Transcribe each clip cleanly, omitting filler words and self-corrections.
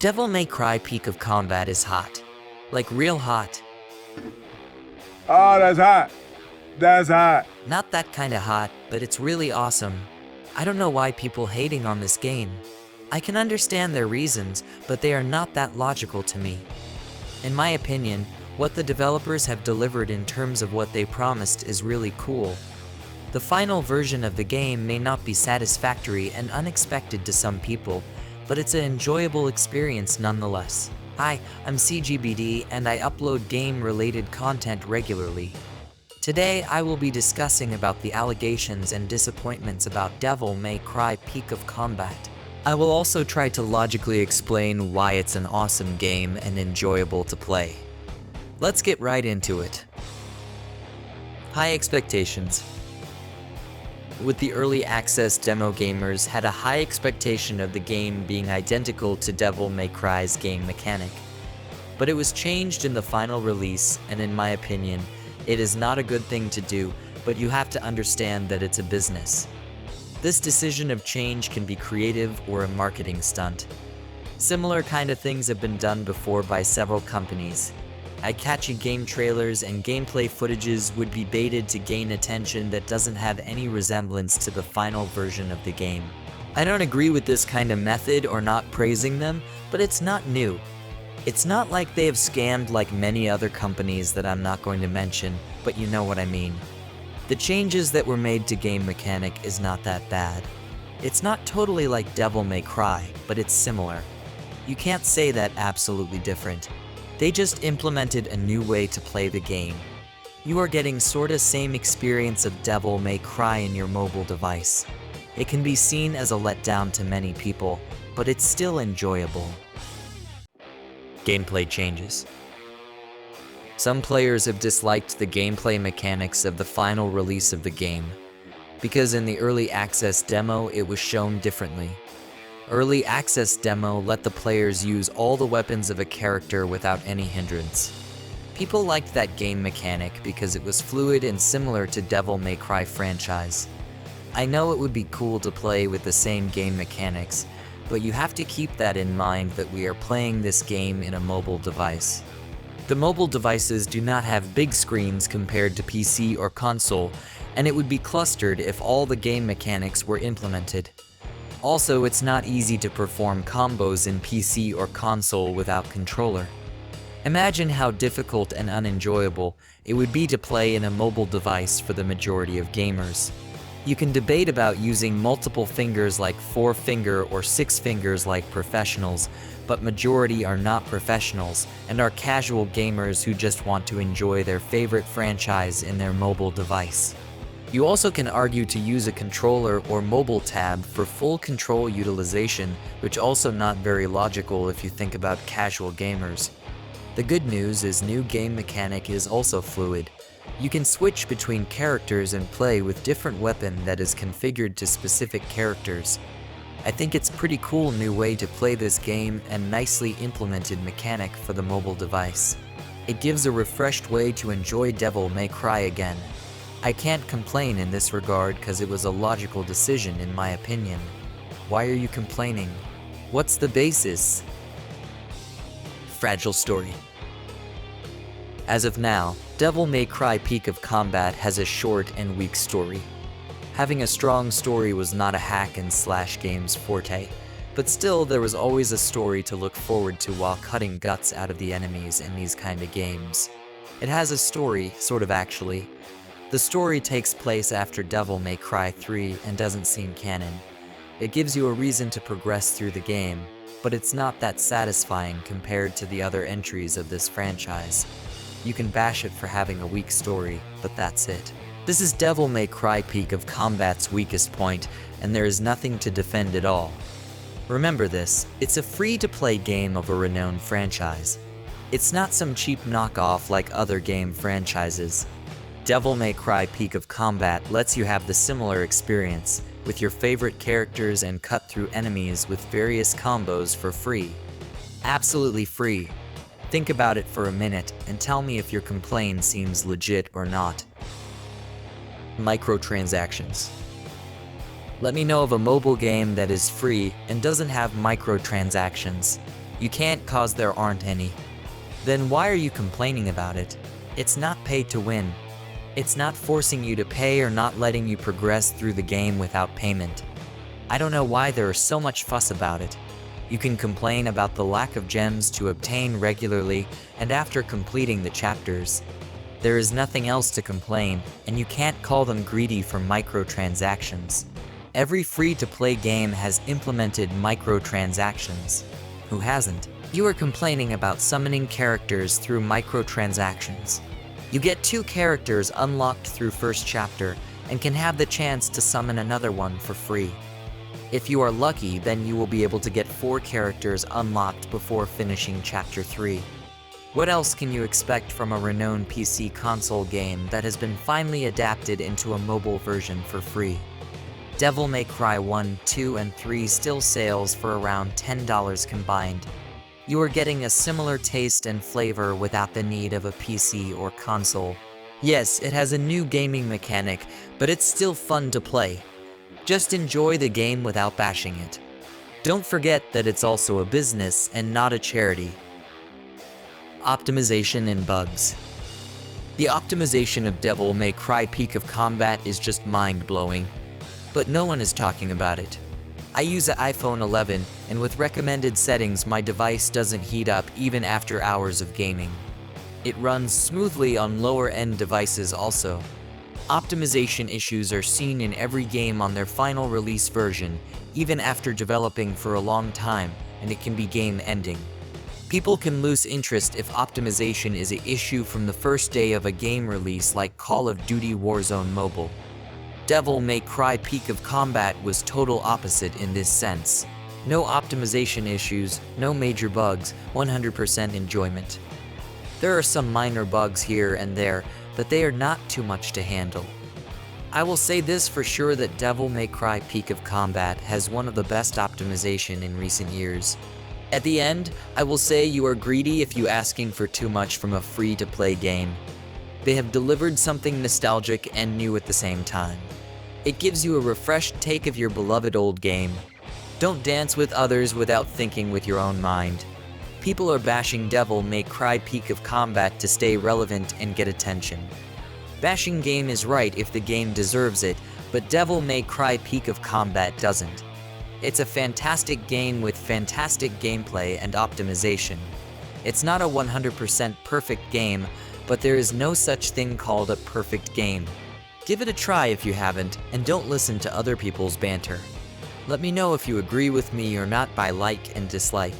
Devil May Cry Peak of Combat is hot. Like real hot. Oh, that's hot. That's hot. Not that kinda hot, but it's really awesome. I don't know why people hating on this game. I can understand their reasons, but they are not that logical to me. In my opinion, what the developers have delivered in terms of what they promised is really cool. The final version of the game may not be satisfactory and unexpected to some people, but it's an enjoyable experience nonetheless. Hi, I'm CGBD and I upload game-related content regularly. Today I will be discussing about the allegations and disappointments about Devil May Cry Peak of Combat. I will also try to logically explain why it's an awesome game and enjoyable to play. Let's get right into it. High expectations. With the early access demo, gamers had a high expectation of the game being identical to Devil May Cry's game mechanic. But it was changed in the final release, and in my opinion, it is not a good thing to do, but you have to understand that it's a business. This decision of change can be creative or a marketing stunt. Similar kind of things have been done before by several companies. Eye-catchy game trailers and gameplay footages would be baited to gain attention that doesn't have any resemblance to the final version of the game. I don't agree with this kind of method or not praising them, but it's not new. It's not like they have scammed like many other companies that I'm not going to mention, but you know what I mean. The changes that were made to game mechanic is not that bad. It's not totally like Devil May Cry, but it's similar. You can't say that absolutely different. They just implemented a new way to play the game. You are getting sorta same experience of Devil May Cry in your mobile device. It can be seen as a letdown to many people, but it's still enjoyable. Gameplay changes. Some players have disliked the gameplay mechanics of the final release of the game, because in the early access demo it was shown differently. Early access demo let the players use all the weapons of a character without any hindrance. People liked that game mechanic because it was fluid and similar to Devil May Cry franchise. I know it would be cool to play with the same game mechanics, but you have to keep that in mind that we are playing this game in a mobile device. The mobile devices do not have big screens compared to PC or console, and it would be clustered if all the game mechanics were implemented. Also, it's not easy to perform combos in PC or console without controller. Imagine how difficult and unenjoyable it would be to play in a mobile device for the majority of gamers. You can debate about using multiple fingers like 4-finger or 6 fingers like professionals, but majority are not professionals and are casual gamers who just want to enjoy their favorite franchise in their mobile device. You also can argue to use a controller or mobile tab for full control utilization, which also not very logical if you think about casual gamers. The good news is new game mechanic is also fluid. You can switch between characters and play with different weapon that is configured to specific characters. I think it's pretty cool new way to play this game and nicely implemented mechanic for the mobile device. It gives a refreshed way to enjoy Devil May Cry again. I can't complain in this regard cause it was a logical decision in my opinion. Why are you complaining? What's the basis? Fragile story. As of now, Devil May Cry Peak of Combat has a short and weak story. Having a strong story was not a hack and slash game's forte, but still there was always a story to look forward to while cutting guts out of the enemies in these kind of games. It has a story, sort of actually. The story takes place after Devil May Cry 3 and doesn't seem canon. It gives you a reason to progress through the game, but it's not that satisfying compared to the other entries of this franchise. You can bash it for having a weak story, but that's it. This is Devil May Cry Peak of Combat's weakest point, and there is nothing to defend at all. Remember this, it's a free-to-play game of a renowned franchise. It's not some cheap knockoff like other game franchises. Devil May Cry Peak of Combat lets you have the similar experience, with your favorite characters and cut through enemies with various combos for free. Absolutely free. Think about it for a minute and tell me if your complaint seems legit or not. Microtransactions. Let me know of a mobile game that is free and doesn't have microtransactions. You can't cause there aren't any. Then why are you complaining about it? It's not pay to win. It's not forcing you to pay or not letting you progress through the game without payment. I don't know why there is so much fuss about it. You can complain about the lack of gems to obtain regularly and after completing the chapters. There is nothing else to complain, and you can't call them greedy for microtransactions. Every free-to-play game has implemented microtransactions. Who hasn't? You are complaining about summoning characters through microtransactions. You get 2 characters unlocked through first chapter and can have the chance to summon another one for free. If you are lucky, then you will be able to get 4 characters unlocked before finishing chapter 3. What else can you expect from a renowned PC console game that has been finally adapted into a mobile version for free? Devil May Cry 1, 2, and 3 still sales for around $10 combined. You are getting a similar taste and flavor without the need of a PC or console. Yes, it has a new gaming mechanic, but it's still fun to play. Just enjoy the game without bashing it. Don't forget that it's also a business and not a charity. Optimization and bugs. The optimization of Devil May Cry Peak of Combat is just mind-blowing, but no one is talking about it. I use an iPhone 11, and with recommended settings my device doesn't heat up even after hours of gaming. It runs smoothly on lower-end devices also. Optimization issues are seen in every game on their final release version, even after developing for a long time, and it can be game-ending. People can lose interest if optimization is an issue from the first day of a game release like Call of Duty Warzone Mobile. Devil May Cry Peak of Combat was total opposite in this sense. No optimization issues, no major bugs, 100% enjoyment. There are some minor bugs here and there, but they are not too much to handle. I will say this for sure that Devil May Cry Peak of Combat has one of the best optimization in recent years. At the end, I will say you are greedy if you asking for too much from a free-to-play game. They have delivered something nostalgic and new at the same time. It gives you a refreshed take of your beloved old game. Don't dance with others without thinking with your own mind. People are bashing Devil May Cry Peak of Combat to stay relevant and get attention. Bashing game is right if the game deserves it, but Devil May Cry Peak of Combat doesn't. It's a fantastic game with fantastic gameplay and optimization. It's not a 100% perfect game, but there is no such thing called a perfect game. Give it a try if you haven't, and don't listen to other people's banter. Let me know if you agree with me or not by like and dislike.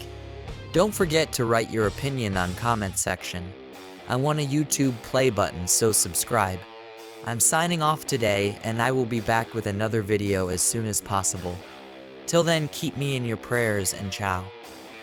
Don't forget to write your opinion on comment section. I want a YouTube play button, so subscribe. I'm signing off today, and I will be back with another video as soon as possible. Till then, keep me in your prayers and ciao.